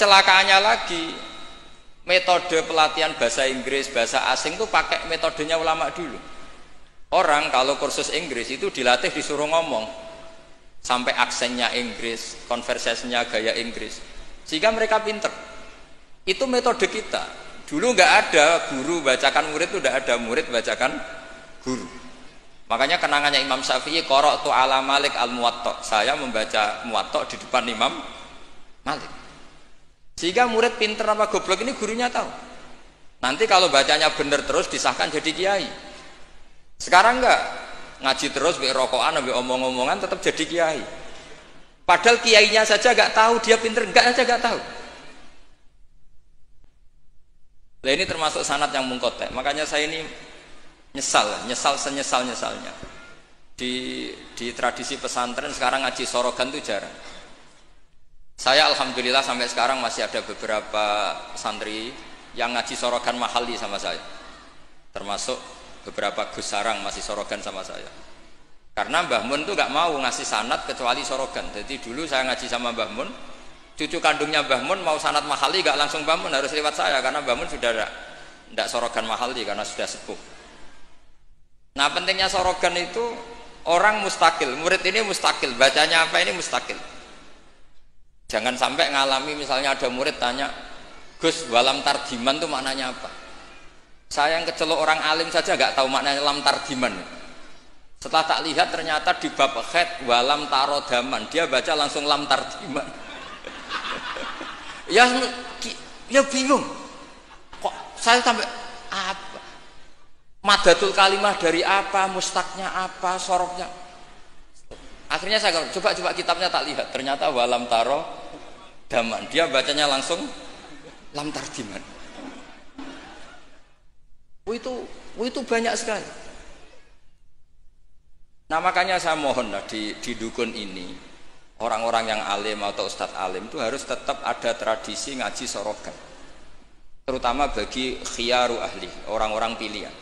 kecelakaannya lagi, metode pelatihan bahasa Inggris, bahasa asing itu pakai metodenya ulama dulu. Orang kalau kursus Inggris itu dilatih disuruh ngomong sampai aksennya Inggris, konversasinya gaya Inggris, sehingga mereka pinter. Itu metode kita. Dulu nggak ada guru bacakan murid, itu nggak ada murid bacakan guru. Makanya kenangannya Imam Syafi'i, qara'tu ala Malik al-Muwatta, saya membaca Muwatta di depan Imam Malik. Sehingga murid pinter apa goblok ini gurunya tahu. Nanti kalau bacanya bener terus disahkan jadi kiai. Sekarang enggak, ngaji terus be rokokan be omong-omongan tetap jadi kiai. Padahal kiainya saja enggak tahu dia pinter, enggak aja enggak tahu. Nah ini termasuk sanad yang mungkotek. Makanya saya ini nyesal senyesal-nyesalnya. Di tradisi pesantren sekarang ngaji sorogan itu jarang. Saya alhamdulillah sampai sekarang masih ada beberapa santri yang ngaji sorogan mahali sama saya. Termasuk beberapa Gus Sarang masih sorogan sama saya. Karena Mbah Mun tuh gak mau ngasih sanad kecuali sorogan. Jadi dulu saya ngaji sama Mbah Mun, cucu kandungnya Mbah Mun mau sanad mahali gak langsung Mbah Mun, harus lewat saya karena Mbah Mun sudah tidak sorogan mahali karena sudah sepuh. Nah pentingnya sorogan itu orang mustakil, murid ini mustakil, bacanya apa ini mustakil. Jangan sampai ngalami misalnya ada murid tanya, Gus walam tardiman itu maknanya apa? Saya yang kecelok orang alim saja gak tahu maknanya lam tardiman. Setelah tak lihat ternyata di bab khed walam tarodaman dia baca langsung lam tardiman. ya bingung. Kok saya sampai apa? Madatul kalimah dari apa? Mustaknya apa? Sorofnya? Akhirnya saya coba kitabnya tak lihat. Ternyata walam tarodaman dia bacanya langsung lam tardiman. Itu banyak sekali. Nah makanya saya mohon lah di dukun ini orang-orang yang alim atau ustadz alim itu harus tetap ada tradisi ngaji sorogan, terutama bagi khiyaru ahli, orang-orang pilihan.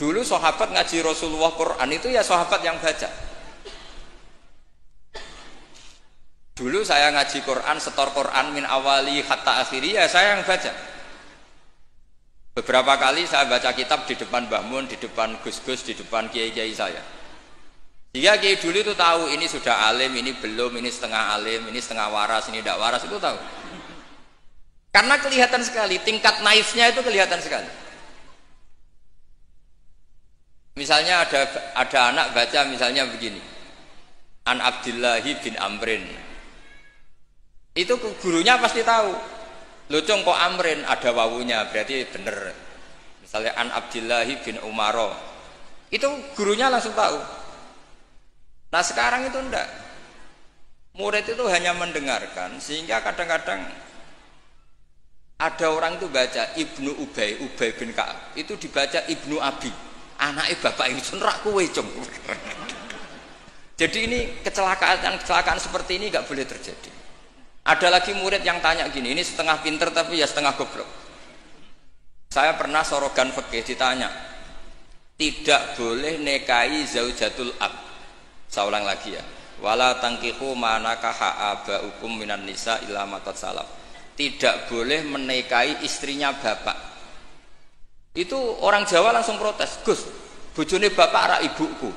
Dulu sahabat ngaji Rasulullah Quran itu ya sahabat yang baca. Dulu saya ngaji Quran, setor Quran min awali hatta akhiri ya saya yang baca. Beberapa kali saya baca kitab di depan Mbah Mun, di depan Gus-Gus, di depan kiai-kiai saya. Jika kiai dulu itu tahu ini sudah alim, ini belum, ini setengah alim, ini setengah waras, ini tidak waras, itu tahu. Karena kelihatan sekali, tingkat naifnya itu kelihatan sekali. Misalnya ada anak baca misalnya begini, An Abdillahi bin Amrin. Itu gurunya pasti tahu. Lucung kok Amrin ada wawunya berarti bener. Misalnya An Abdillahi bin Umaro, itu gurunya langsung tahu. Nah sekarang itu enggak. Murid itu hanya mendengarkan, sehingga kadang-kadang ada orang itu baca Ibnu Ubay bin Ka'ab, itu dibaca Ibnu Abi, anaknya bapak ini senrak kowe cung. Jadi ini kecelakaan seperti ini enggak boleh terjadi. Ada lagi murid yang tanya gini, ini setengah pinter tapi ya setengah goblok. Saya pernah sorogan fikih ditanya, tidak boleh nikahi zaujatul ab. Saya ulang lagi ya, wala tangkihu manakaha abaukum minan nisa illa matat salaf. Tidak boleh menikahi istrinya bapak. Itu orang Jawa langsung protes, Gus, bojone bapak ara ibuku.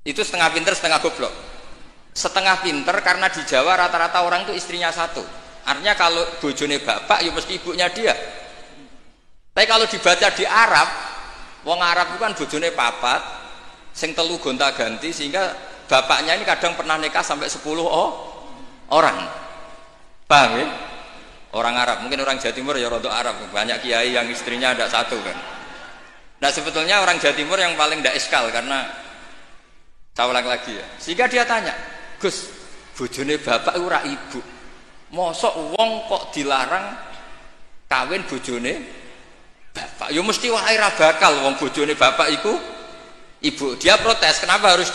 Itu setengah pinter setengah goblok. Setengah pinter karena di Jawa rata-rata orang itu istrinya satu. Artinya kalau bojone bapak ya mesti ibunya dia. Tapi kalau dibaca di Arab, wong Arab itu kan bojone papat, sing telu gonta-ganti, sehingga bapaknya ini kadang pernah nikah sampai 10 orang. Paham ya? Orang Arab, mungkin orang Jawa Timur ya rodok Arab, banyak kiai yang istrinya ada satu kan. Nah sebetulnya orang Jawa Timur yang paling tidak iskal karena saya ulang lagi ya. Sehingga dia tanya, Gus, bojone bapak ora ibu. Mosok wong kok dilarang kawin bojone bapak? Ya mesti wae ra bakal wong bojone bapak iku ibu. Dia protes, kenapa harus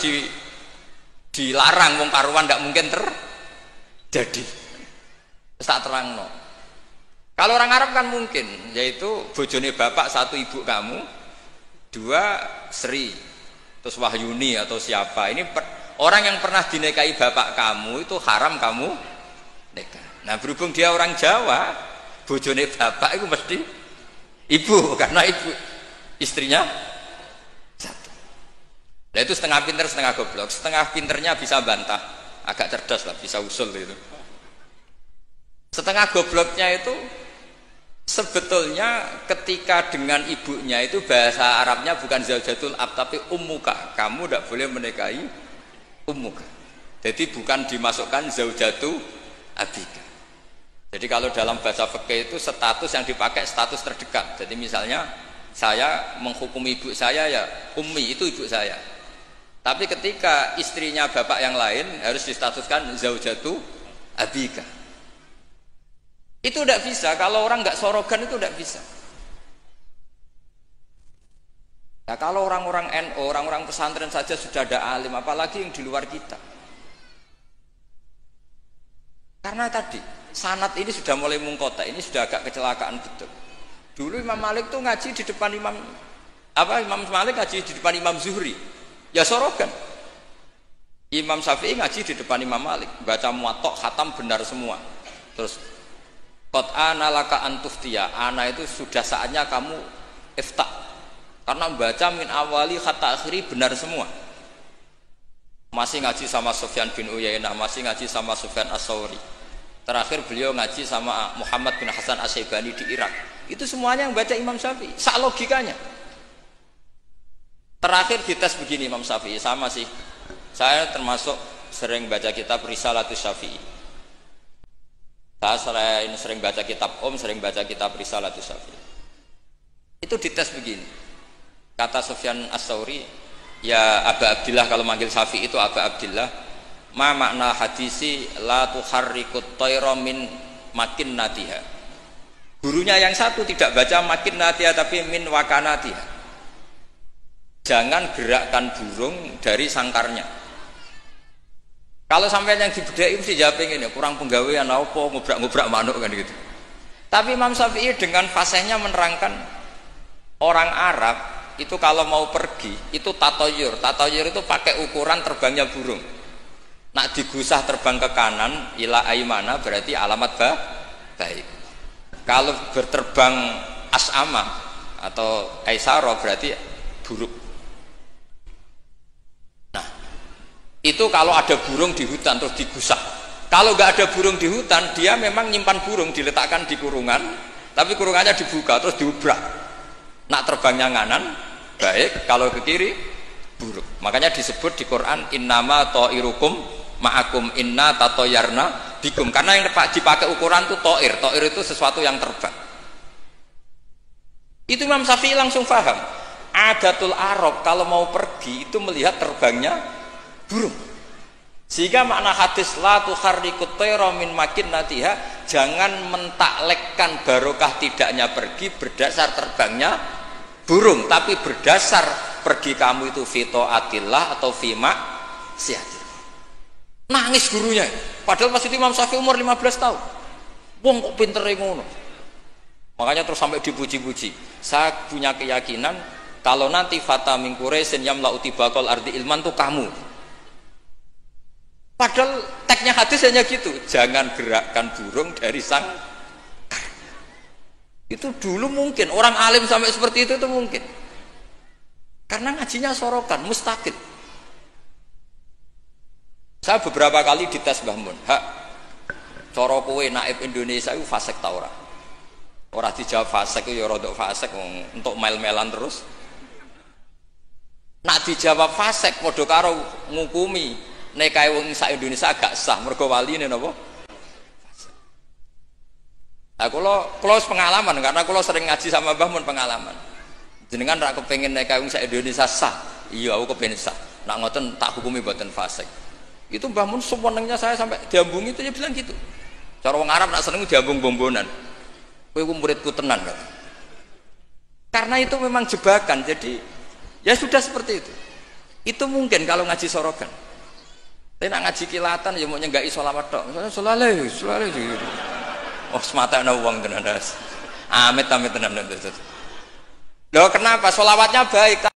dilarang wong karuan ndak mungkin terjadi. Tak terangno. Kalau orang Arab kan mungkin, yaitu bojone bapak satu ibu kamu, dua Sri, terus Wahyuni atau siapa. Ini orang yang pernah dinikahi bapak kamu itu haram kamu nikah. Nah berhubung dia orang Jawa, bojone bapak itu mesti ibu, karena ibu istrinya satu. Nah itu setengah pinter setengah goblok. Setengah pinternya bisa bantah, agak cerdas lah, bisa usul itu. Setengah gobloknya itu sebetulnya ketika dengan ibunya itu bahasa Arabnya bukan zaujatul ab tapi ummuka. Kamu tidak boleh menikahi ummuka. Jadi bukan dimasukkan zaujatu abika. Jadi kalau dalam bahasa fikih itu status yang dipakai status terdekat. Jadi misalnya saya menghukumi ibu saya ya ummi, itu ibu saya. Tapi ketika istrinya bapak yang lain harus distatuskan zaujatu abika. Itu tidak bisa, kalau orang nggak sorogan itu tidak bisa. Nah, kalau orang-orang NU, orang-orang pesantren saja sudah ada alim, apalagi yang di luar kita. Karena tadi sanad ini sudah mulai mungkota, ini sudah agak kecelakaan betul. Dulu Imam Malik tuh ngaji di depan Imam Malik ngaji di depan Imam Zuhri, ya sorogan. Imam Syafi'i ngaji di depan Imam Malik, baca muwatta khatam benar semua. Terus qad ana laka antuftiya, ana itu sudah saatnya kamu iftah. Karena membaca min awali kata akhiri benar semua. Masih ngaji sama Sufyan bin Uyainah, masih ngaji sama Sufyan As-Sauri. Terakhir beliau ngaji sama Muhammad bin Hasan As-Syaibani di Irak. Itu semuanya yang baca Imam Syafi'i, sak logikanya. Terakhir dites begini Imam Syafi'i, sama sih. Saya termasuk sering baca kitab Risalatus Syafi'i. Saya sering baca kitab sering baca kitab Risalatus Syafi'i. Itu dites begini. Kata Sufyan As-Sauri, ya Aba Abdillah, kalau manggil Syafi'i itu Aba Abdillah, ma makna hadisi la tuharrikut tayra min makinnatiha. Gurunya yang satu tidak baca makinnatiha tapi min wakanatiha. Jangan gerakkan burung dari sangkarnya. Kalau sampai yang dibedai mesti jawab ini, kurang penggawean apa ngobrak-ngobrak manuk kan gitu. Tapi Imam Syafi'i dengan fasihnya menerangkan orang Arab itu kalau mau pergi itu tatoyur. Tatoyur itu pakai ukuran terbangnya burung. Nak digusah terbang ke kanan ila aimana berarti alamat baik. Kalau berterbang as'ama atau aisaro berarti buruk. Itu kalau ada burung di hutan terus digusah. Kalau nggak ada burung di hutan, dia memang nyimpan burung diletakkan di kurungan, tapi kurungannya dibuka terus diubrak. Nak terbangnya nganan baik, kalau ke kiri buruk. Makanya disebut di Quran innama ta'irukum ma'akum inna tatoyarna bikum. Karena yang dipakai ukuran itu ta'ir. Ta'ir itu sesuatu yang terbang. Itu Imam Syafi'i langsung paham. Adatul Arab kalau mau pergi itu melihat terbangnya burung. Sehingga makna hadis la tuharrikut tayra min makinnatiha, jangan mentaklekkan barokah tidaknya pergi berdasar terbangnya burung, tapi berdasar pergi kamu itu fi taatillah atau fi maksiatillah. Nangis gurunya. Padahal pas itu Imam Syafi'i umur 15 tahun. Wong kok pintere ngono. Makanya terus sampai dipuji-puji. Saya punya keyakinan kalau nanti fata min Quraisyin yamla'u tibaqal ardi ilman tuh kamu. Padahal teksnya hadis hanya gitu, jangan gerakkan burung dari sangkar. Itu dulu mungkin orang alim sampai seperti itu mungkin. Karena ngajinya sorokan, mustaqil. Saya beberapa kali dites Mbah Mun, hak cara kowe naib Indonesia itu fasik ta ora? Ora dijawab fasik ya rodok fasik untuk mel-melan terus. Nak dijawab fasik padha karo ngukumi nikahe wong sak Indonesia agak sah mergo waline napa? Nah, kula pengalaman karena kula sering ngaji sama Mbah Mun pengalaman. Jenengan ra kepengin nikahe wong sak Indonesia sah. Iya, aku kepengin sah. Nak ngoten tak hukumi mboten fasik. Itu Mbah Mun sewenengnya saya sampai diambungi itu dia bilang gitu. Cara wong Arab nak seneng diambung bombonan. Kowe ku muridku tenan kata. Karena itu memang jebakan. Jadi ya sudah seperti itu. Itu mungkin kalau ngaji sorogan. Tapi nak ngaji kilatan ya mau nyenggaki sholawat tok. Sholale. Oh semata ana wong tenan. Amit tenan. Loh kenapa? Sholawatnya baik.